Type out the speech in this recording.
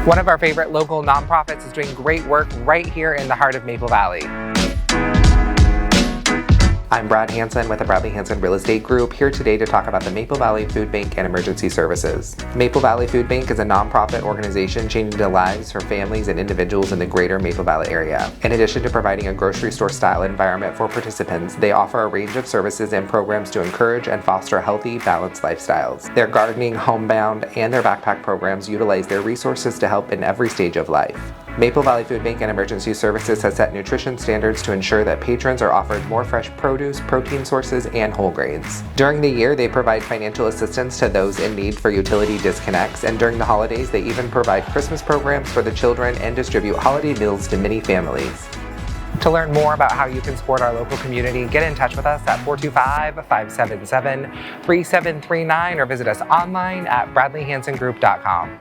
One of our favorite local nonprofits is doing great work right here in the heart of Maple Valley. I'm Brad Hansen with the Bradley Hansen Real Estate Group, here today to talk about the Maple Valley Food Bank and Emergency Services. Maple Valley Food Bank is a nonprofit organization changing the lives for families and individuals in the greater Maple Valley area. In addition to providing a grocery store style environment for participants, they offer a range of services and programs to encourage and foster healthy, balanced lifestyles. Their gardening, homebound, and their backpack programs utilize their resources to help in every stage of life. Maple Valley Food Bank and Emergency Services has set nutrition standards to ensure that patrons are offered more fresh produce, protein sources, and whole grains. During the year, they provide financial assistance to those in need for utility disconnects, and during the holidays, they even provide Christmas programs for the children and distribute holiday meals to many families. To learn more about how you can support our local community, get in touch with us at 425-577-3739 or visit us online at bradleyhansengroup.com.